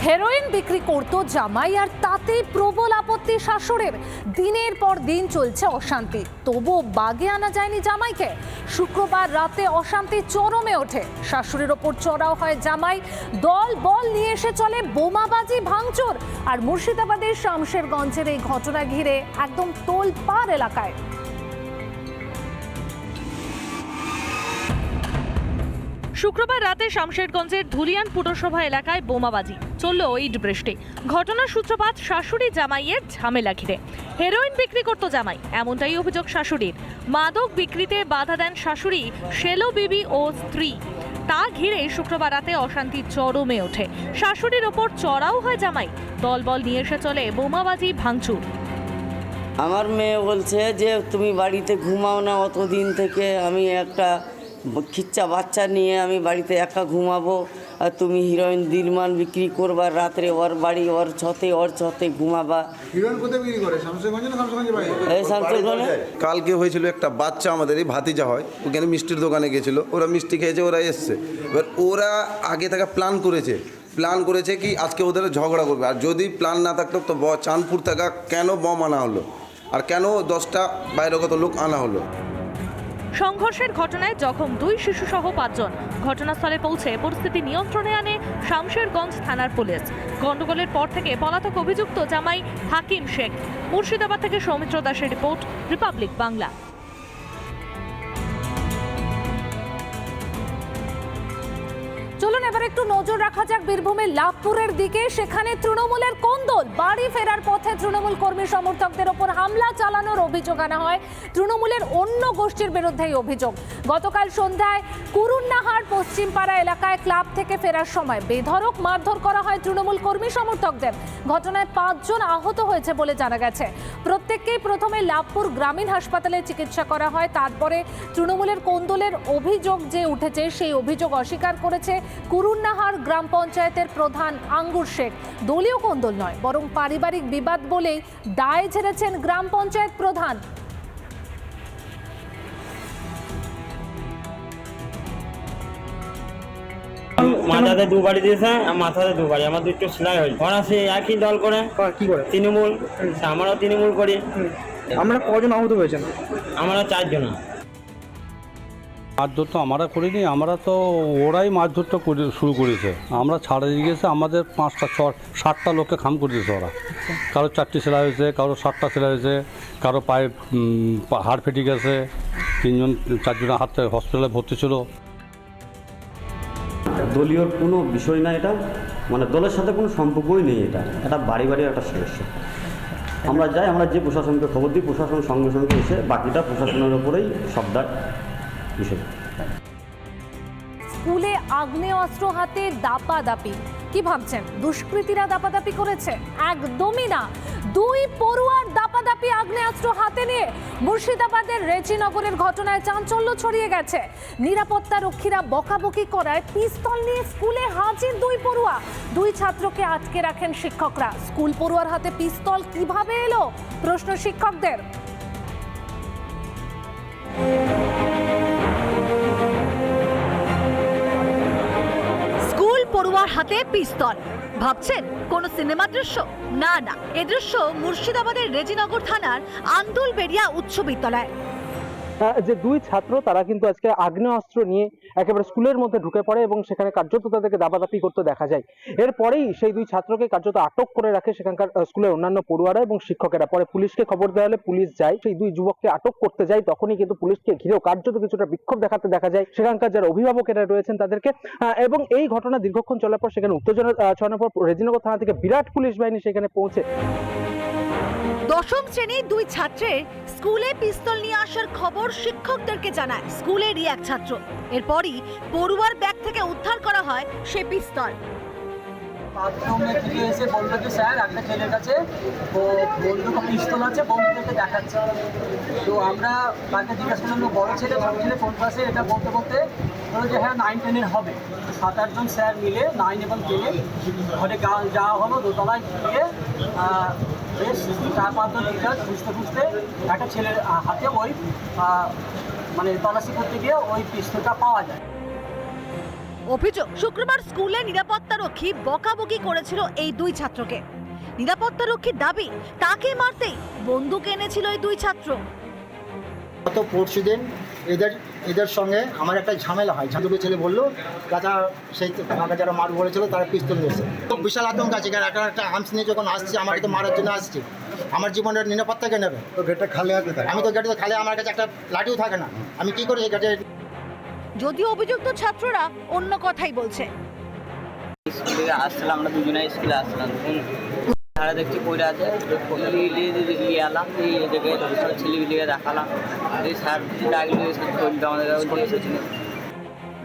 Heroin বিক্রি করত জামাই, আর তাতেই প্রবল আপত্তি শাশুড়ির। দিনের পর দিন চলছে অশান্তি, তবুও বাগে আনা যায়নি জামাইকে। শুক্রবার রাতে অশান্তি চরমে ওঠে, শাশুড়ির ওপর চড়াও হয় জামাই। দল বল নিয়ে এসে চলে বোমাবাজি, ভাঙচুর। আর মুর্শিদাবাদের শামশেরগঞ্জের এই ঘটনা ঘিরে একদম তোলপাড় এলাকায়। শুক্রবার রাতে শামশেরগঞ্জের ধুলিয়ান পুরসভা এলাকায় বোমাবাজি চলল ইট বৃষ্টি। ঘটনার সূত্রপাত শাশুড়ি জামাইয়ের ঝামেলা ঘিরে। হেরোইন বিক্রি করত জামাই, এমনটাই অভিযোগ শাশুড়ির। মাদক বিক্রিতে বাধা দেন শাশুড়ি শেলো বিবি ও স্ত্রী। তা ঘিরে শুক্রবার রাতে অশান্তি চরমে ওঠে, শাশুড়ির ওপর চড়াও হয় জামাই। দলবল নিয়ে এসে চলে বোমাবাজি, ভাঙচুর। আমার মেয়ে বলছে যে তুমি বাড়িতে ঘুমাও না, অতদিন থেকে আমি একটা খিচ্চা বাচ্চা নিয়ে আমি বাড়িতে একা ঘুমাবো, আর তুমি হিরোইন দিলমান বিক্রি করবার রাত্রে ওর বাড়ি ওর ছতে ঘুমাবা। হিরোইন কোথায় বিক্রি করে? শামশেরগঞ্জে না শামশেরগঞ্জে বাড়ি? এই শামশেরগঞ্জে। কালকে হয়েছিল একটা বাচ্চা আমাদের এই ভাতিজা হয়, ওখানে মিষ্টির দোকানে গেছিলো, ওরা মিষ্টি খেয়েছে, ওরা এসছে। এবার ওরা আগে থেকে প্ল্যান করেছে কি আজকে ওদের ঝগড়া করবে। আর যদি প্ল্যান না থাকতো তো চাঁদপুর থেকে কেন বম আনা হলো, আর কেন 10টা বাইরেগত লোক আনা হলো। সংঘর্ষের ঘটনায় জখম 2 শিশুসহ 5 জন। ঘটনাস্থলে পৌঁছে পরিস্থিতি নিয়ন্ত্রণে আনে শামশেরগঞ্জ থানার পুলিশ। গন্ডগোলের পর থেকে পলাতক অভিযুক্ত জামাই হাকিম শেখ। মুর্শিদাবাদ থেকে সৌমিত্র দাসের রিপোর্ট, রিপাবলিক বাংলা। চলুন এবার একটু নজর রাখা যাক বীরভূমের লাভপুরের দিকে। সেখানে তৃণমূলের কোন্দল। বাড়ি ফেরার পথে তৃণমূল কর্মী সমর্থকদের ওপর হামলা চালানোর অভিযোগ আনা হয় তৃণমূলের অন্য গোষ্ঠীর বিরুদ্ধে। অভিযোগ, গতকাল সন্ধ্যায় কুরুন্নাহার পশ্চিমপাড়া এলাকায় ক্লাব থেকে ফেরার সময় বেধড়ক মারধর করা হয় তৃণমূল কর্মী সমর্থকদের। ঘটনায় 5 জন আহত হয়েছে বলে জানা গেছে। প্রত্যেককেই প্রথমে লাভপুর গ্রামীণ হাসপাতালে চিকিৎসা করা হয়। তারপরে তৃণমূলের কোন্দলের অভিযোগ যে উঠেছে, সেই অভিযোগ অস্বীকার করেছে কুরুন্নাহার গ্রাম পঞ্চায়েতের প্রধান আঙ্গুর শেখ। দলীয় কোন্দল নয়, বরং পারিবারিক বিবাদ বলেই দায় ঝেড়েছেন গ্রাম পঞ্চায়েত প্রধান। মাথাতে 2 বাড়ি দিয়েছে, মাথাতে 2 বাড়ি, আমার 2টো সেলাই হয়েছে। ওরা সে একই দল করে, কি করে? তৃণমূল। আমরাও তৃণমূল করি। আমরা কজন আহত হয়েছেন? আমরা 4 জন। মারধর তো আমরা করিনি, আমরা তো ওরাই মারধরটা শুরু করেছে। আমরা ছাড়ে দিয়ে গেছে, আমাদের 5টা 7টা লোককে খাম করে দিয়েছে ওরা। কারো 4টি সেলাই হয়েছে, কারো 7টা সেলাই হয়েছে, কারো পায়ে হাড় ফেটে গেছে, 4 জনের হাতে হসপিটালে ভর্তি ছিল। দলীয় কোনো বিষয় না এটা, মানে দলের সাথে কোনো সম্পর্কই নেই। এটা বাড়ি একটা সমস্যা। আমরা যাই, আমরা যে প্রশাসনকে খবর দিই, প্রশাসন সঙ্গে সঙ্গে এসে বাকিটা প্রশাসনের উপরেই সবদার বিষয়। স্কুলে আগ্নেয়াস্ত্র হাতে দাপাদাপি। কি ভাবছেন দুষ্কৃতীরা দাপাদাপি করেছে? একদমই না। 2 পড়ুয়ার দাপাদাপি আগ্নেয়াস্ত্র হাতে নিয়ে। মুর্শিদাবাদের রেজিনগরের ঘটনায় চাঞ্চল্য ছড়িয়ে গেছে। নিরাপত্তা রক্ষীরা বকাবকি করায় পিস্তল নিয়ে স্কুলে হাজির 2 পড়ুয়া। 2 ছাত্রকে আটকে রাখেন শিক্ষকরা। স্কুল পড়ুয়ার হাতে পিস্তল কিভাবে এলো, প্রশ্ন শিক্ষকদের। পড়ুয়ার হাতে পিস্তল, ভাবছেন কোন সিনেমা দৃশ্য? না, এ দৃশ্য মুর্শিদাবাদের রেজিনগর থানার আন্দুলবেড়িয়া উচ্চ বিদ্যালয়। যে 2 ছাত্র তারা কিন্তু আজকে আগ্নেয়াস্ত্র নিয়ে একেবারে স্কুলের মধ্যে ঢুকে পড়ে এবং সেখানে কার্যত তাদেরকে দাপাদাপি করতে দেখা যায়। এরপরেই সেই 2 ছাত্রকে কার্যত আটক করে রাখে সেখানকার স্কুলের অন্যান্য পড়ুয়ারা এবং শিক্ষকেরা। পরে পুলিশকে খবর দেওয়া হলে পুলিশ যায়, সেই 2 যুবককে আটক করতে যায়। তখনই কিন্তু পুলিশকে ঘিরেও কার্যত কিছুটা বিক্ষোভ দেখাতে দেখা যায় সেখানকার যারা অভিভাবকেরা রয়েছেন তাদেরকে। এবং এই ঘটনা দীর্ঘক্ষণ চলার পর সেখানে উত্তেজনা ছড়ানোর পর রেজিনগর থানা থেকে বিরাট পুলিশ বাহিনী সেখানে পৌঁছে। 10ম শ্রেণীর 2 ছাত্রের স্কুলে পিস্তল নিয়ে আসার খবর শিক্ষকদেরকে জানায় স্কুলেরই এক ছাত্র। এরপরই পড়ুয়ার ব্যাগ থেকে উদ্ধার করা হয় সে পিস্তল। বাথরুমে থেকে এসে বললো যে স্যার একটা ছেলের কাছে ও বললো পিস্তল আছে, বন্ধুদেরকে দেখাচ্ছে। তো আমরা তাকে জিজ্ঞাসা করলাম বড় ছেলে ছোটো ছেলে কোন ক্লাসে, এটা বলতে বলতে বললো যে হ্যাঁ 9-10 হবে। 7-8 জন স্যার মিলে 9 এবং 10 ঘরে যাওয়া হলো। দোতলায় গিয়ে বেশ 4-5 জন টিচার খুঁজতে একটা ছেলের হাতে ওই মানে তল্লাশি করতে গিয়ে ওই পিস্তলটা পাওয়া যায়। অভিযোগ, শুক্রবার স্কুলে নিরাপত্তারক্ষী বকাবকি করেছিল এই দুই ছাত্রকে। নিরাপত্তারক্ষীর দাবি, তাকে মারতেই বন্দুক এনেছিল এই দুই ছাত্র। গত পরশুদিন এদের সঙ্গে আমার একটা ঝামেলা হয়। দুটো ছেলে বললো দাদা সেই আমাকে যারা মার বলেছিল তারা পিস্তল নিয়েছে। তো বিশাল আতঙ্ক আছে, কারণ একটা আর্মস নিয়ে যখন আসছে আমাকে তো মারার জন্য আসছে। আমার জীবনের নিরাপত্তাকে নেবে, তো গেটটা খালি আছে, আমি তো গেটে খালি, আমার কাছে একটা লাঠিও থাকে না, আমি কি করি গেটে। যদিও অভিযুক্ত ছাত্ররা অন্য কথাই বলছে। স্কুলে আসছিলাম, আমরা দুজনে স্কুলে আসছিলাম, সারা দেখছি পড়ে আছে, নিয়ে এলাম, এই জায়গায় ছেলেগুলিকে দেখালাম, এই স্যার ডাকলে আমাদের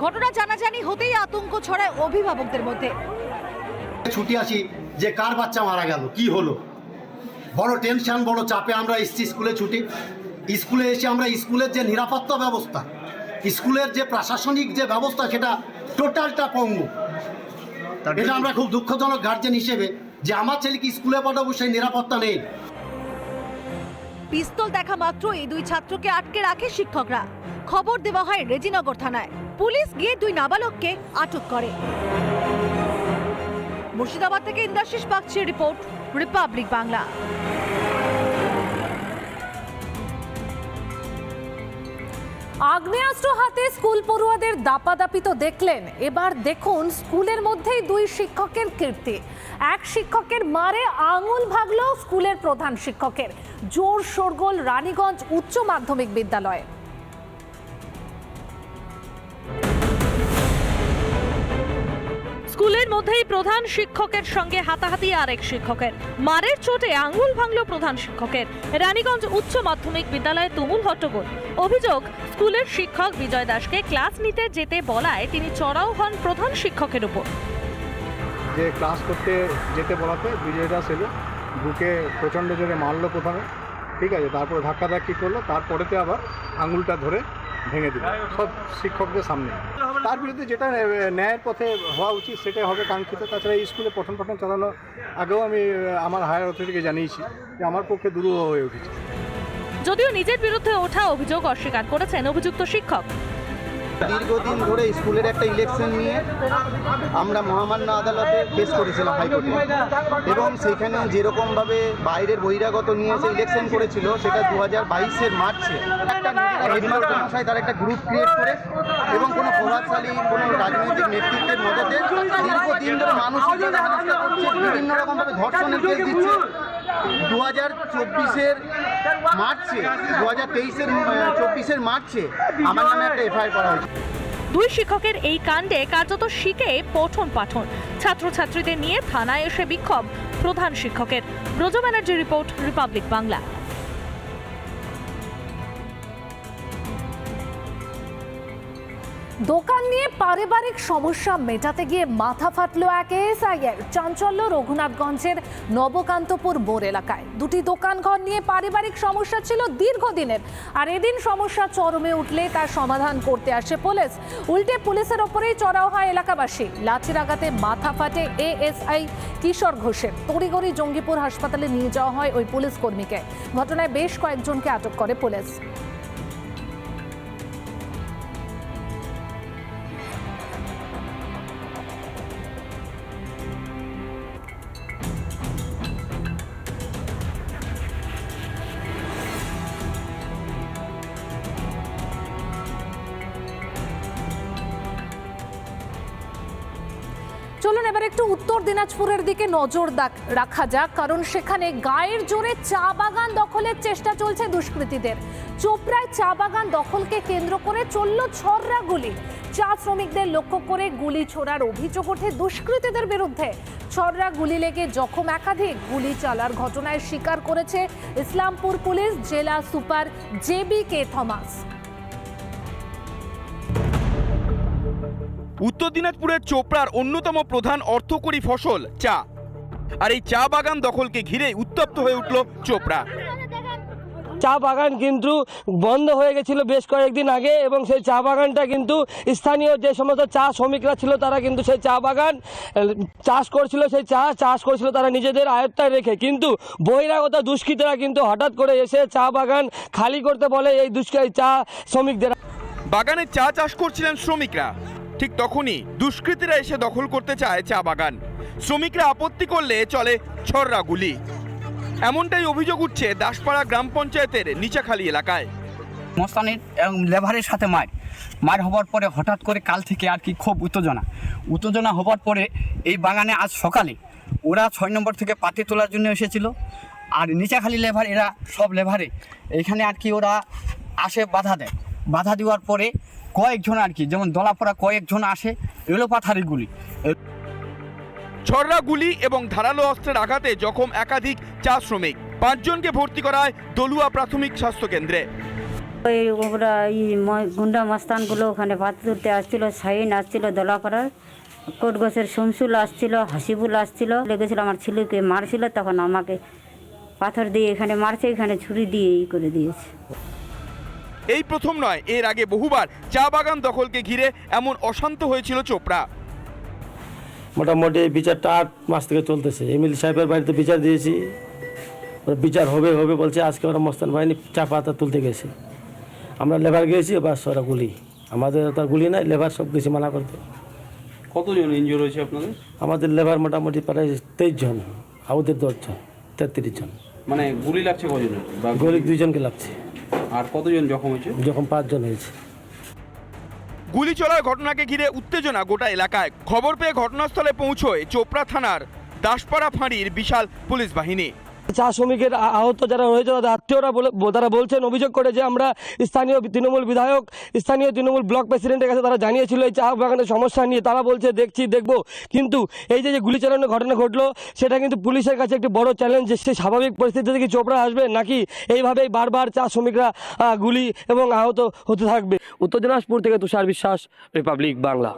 ঘটনা জানাজানি হতেই আতঙ্ক ছড়ায় অভিভাবকদের মধ্যে। ছুটি আসি যে কার বাচ্চা মারা গেল, কি হলো, বড় টেনশন, বড় চাপে আমরা এসেছি স্কুলে ছুটি। স্কুলে এসে আমরা স্কুলের যে নিরাপত্তা ব্যবস্থা, স্কুলের যে প্রশাসনিক যে ব্যবস্থা, সেটা টোটালটা পঙ্গু। এটা আমরা খুব দুঃখজনক গার্জেন হিসেবে, যে আমার ছেলেকে স্কুলে পাঠাবো সেই নিরাপত্তা নেই। পিস্তল দেখা মাত্র এই দুই ছাত্রকে আটকে রাখে শিক্ষকরা। খবর দেওয়া হয় রেজিনগর থানায়। পুলিশ গিয়ে দুই নাবালককে আটক করে। মুর্শিদাবাদ থেকে ইন্দ্রাশিস বাগচির রিপোর্ট, রিপাবলিক বাংলা। আগ্নেয়াস্ত্র হাতে স্কুল পড়ুয়াদের দাপাদাপি তো দেখলেন, এবার দেখুন স্কুলের মধ্যেই দুই শিক্ষকের কীর্তি। এক শিক্ষকের মারে আঙুল ভাগলো স্কুলের প্রধান শিক্ষকের। জোর শোরগোল রানীগঞ্জ উচ্চ মাধ্যমিক বিদ্যালয়ে। স্কুলের মধ্যেই প্রধান শিক্ষকের সঙ্গে হাতাহাতি আরেক শিক্ষকের। মারের চোটে আঙুল ভাঙল প্রধান শিক্ষকের। রানীগঞ্জ উচ্চ মাধ্যমিক বিদ্যালয়ে তুমুল হট্টগোল। অভিযোগ, স্কুলের শিক্ষক বিজয় দাসকে ক্লাস নিতে যেতে বলায় তিনি চড়াও হন প্রধান শিক্ষকের উপর। যে ক্লাস করতে যেতে বলাতে বিজয় দাস এলো, বুকে প্রচণ্ড জোরে মারলো প্রথমে, ঠিক আছে, তারপরে ধাক্কাধাক্কি করলো, তারপরেতে আবার আঙুলটা ধরে ভেঙে দিল সব শিক্ষকদের সামনে। তার বিরুদ্ধে যেটা ন্যায়ের পথে হওয়া উচিত সেটাই হবে কাঙ্ক্ষিত। তাছাড়া এই স্কুলে পঠন পাঠন চালানো আগেও আমি আমার হায়ার অথরিটিকে জানিয়েছি যে আমার পক্ষে দুরূহ হয়ে উঠেছে। যদিও নিজের বিরুদ্ধে ওঠা অভিযোগ অস্বীকার করেছেন অভিযুক্ত শিক্ষক। দীর্ঘদিন ধরে স্কুলের একটা ইলেকশন নিয়ে আমরা মহামান্য আদালতে কেস করেছিলাম হাইকোর্টে, এবং সেখানে যেরকমভাবে বাইরের বহিরাগত নিয়ে এসে ইলেকশন করেছিল, সেটা 2022-এর মার্চে একটা হেডমাস্টার মশাই তার একটা গ্রুপ ক্রিয়েট করে এবং কোনো প্রভাবশালী কোনো রাজনৈতিক নেতৃত্বের মদতে দীর্ঘদিন ধরে মানুষের যারা হেনস্থা করছে, বিভিন্ন রকমভাবে ধর্ষণের কেস দিচ্ছে। 2024-এর মার্চে, 2023-24-এর মার্চে আমার নামে একটা এফআইআর করা হয়েছে। দুই শিক্ষকের এই কাণ্ডে কার্যত শিখে পঠন পাঠন। ছাত্রছাত্রীদের নিয়ে থানায় এসে বিক্ষোভ প্রধান শিক্ষকের। Braja Banerjee report, Republic Bangla. দোকান নিয়ে পারিবারিক সমস্যা মেটাতে গিয়ে মাথা ফাটলো এক এএসআইয়ের। চাঞ্চল্য রঘুনাথগঞ্জের নবকান্তপুর বোর এলাকায়। দুটি দোকানঘর নিয়ে পারিবারিক সমস্যা ছিল দীর্ঘদিনের, আর এদিন সমস্যা চরমে উঠলে তার সমাধান করতে আসে পুলিশ। উল্টে পুলিশের ওপরেই চড়াও হয় এলাকাবাসী। লাঠির আঘাতে মাথা ফাটে এএসআই কিশোর ঘোষের। তড়িঘড়ি জঙ্গিপুর হাসপাতালে নিয়ে যাওয়া হয় ওই পুলিশ কর্মীকে। ঘটনায় বেশ কয়েকজনকে আটক করে পুলিশ। চলুন এবার একটু উত্তর দিনাজপুরের দিকে নজর রাখা যাক, কারণ সেখানে গায়ের জোরে চা বাগান দখলের চেষ্টা চলছে দুষ্কৃতীদের। চোপড়ায় চা বাগান দখলকে কেন্দ্র করে চলল ছররা গুলি। চা শ্রমিকদের লক্ষ্য করে গুলি ছোড়ার অভিযোগ ওঠে দুষ্কৃতীদের বিরুদ্ধে। ছররা গুলি লেগে জখম একাধিক। গুলি চালার ঘটনায় স্বীকার করেছে ইসলামপুর পুলিশ জেলা সুপার JB.K. থমাস। উত্তর দিনাজপুরের চোপড়ার অন্যতম প্রধান অর্থকরী ফসল চা, আর এই চা বাগান দখলকে ঘিরে উত্তপ্ত হয়ে উঠল চোপড়া। চা বাগান কিন্তু বন্ধ হয়ে গেছিল বেশ কয়েকদিন আগে, এবং সেই চা বাগানটা কিন্তু স্থানীয় যে সমস্ত চা শ্রমিকরা ছিল তারা কিন্তু সেই চা বাগান চাষ করছিল, সেই চাষ করছিল তারা নিজেদের আয়ত্তায় রেখে। কিন্তু বহিরাগত দুষ্কৃতীরা কিন্তু হঠাৎ করে এসে চা বাগান খালি করতে বলে এই চা শ্রমিকদের। বাগানে চা চাষ করছিলেন শ্রমিকরা, ঠিক তখনই দুষ্কৃতীরা এসে দখল করতে চায় চা বাগান। শ্রমিকরা আপত্তি করলে চলে ছররা গুলি। এমনটাই অভিযোগ উঠছে দাসপাড়া গ্রাম পঞ্চায়েতের নিচাখালী এলাকায়। মস্তানের এবং লেভারের সাথে মার হওয়ার পরে হঠাৎ করে কাল থেকে আর কি খুব উত্তেজনা হওয়ার পরে এই বাগানে আজ সকালে ওরা 6 নম্বর থেকে পাতি তোলার জন্য এসেছিল। আর নিচাখালী লেভার এরা সব লেভারে এখানে আর কি ওরা আসে বাধা দেওয়ার পরে কয়েকজন আর কি যেমন দলাপড়া কয়েকজন আসে এলোপাথারি গুলি। ছররা গুলি এবং ধারালো অস্ত্রের আঘাতে জখম একাধিক চা শ্রমিক। 5 জনকে ভর্তি করা হয় দলুয়া প্রাথমিক স্বাস্থ্য কেন্দ্রে। ওরা গুন্ডা মাস্তানগুলো ওখানে ভাত তুলতে আসছিল, শাহিন আসছিল দলাপাড়ার, কোটগোছের শমসুল আসছিল, হাসিবুল আসছিল, লেগেছিল আমার ছেলেকে মারছিল, তখন আমাকে পাথর দিয়ে এখানে মারছে, এখানে ছুরি দিয়ে করে দিয়েছে। এই প্রথম নয়, এর আগে বহুবার চা বাগান দখলকে ঘিরে এমন অশান্ত হয়েছিল চোপড়া। মোটামুটি এই বিচারটা 8 মাস থেকে চলতেছে। এমএলএ সাহেবের বাড়িতে বিচার দিয়েছি, বিচার হবে বলছে। আজকে ওরা মস্তান বাহিনী চা পাতা তুলতে গেছে, আমরা লেবার গিয়েছি, বাস ওরা গুলি। আমাদের তার গুলি নাই, লেবার সব কিছু মানা করতে। কতজন ইনজুর হয়েছে আপনাদের? আমাদের লেবার মোটামুটি প্রায় 23 জন, আমাদের 10 জন, 33 জন। মানে গুলি লাগছে কজনের? গুলি 2 জনকে লাগছে। আর কতজন জখম হয়েছে? যখন 5 জন হয়েছে। গুলি চলার ঘটনাকে ঘিরে উত্তেজনা গোটা এলাকায়। খবর পেয়ে ঘটনাস্থলে পৌঁছয় চোপড়া থানার দাসপাড়া ফাঁড়ির বিশাল পুলিশ বাহিনী। চা শ্রমিকের আহত যারা রয়েছে তাদের আত্মীয়রা তারা বলছেন, অভিযোগ করে যে আমরা স্থানীয় তৃণমূল বিধায়ক, স্থানীয় তৃণমূল ব্লক প্রেসিডেন্টের কাছে তারা জানিয়েছিল এই চা বাগানের সমস্যা নিয়ে। তারা বলছে দেখবো, কিন্তু এই যে গুলি চালানোর ঘটনা ঘটলো সেটা কিন্তু পুলিশের কাছে একটি বড় চ্যালেঞ্জ। যে সে স্বাভাবিক পরিস্থিতি থেকে চোপড়া আসবে নাকি এইভাবেই বারবার চা শ্রমিকরা গুলি এবং আহত হতে থাকবে। উত্তর দিনাজপুর থেকে তুষার বিশ্বাস, রিপাবলিক বাংলা।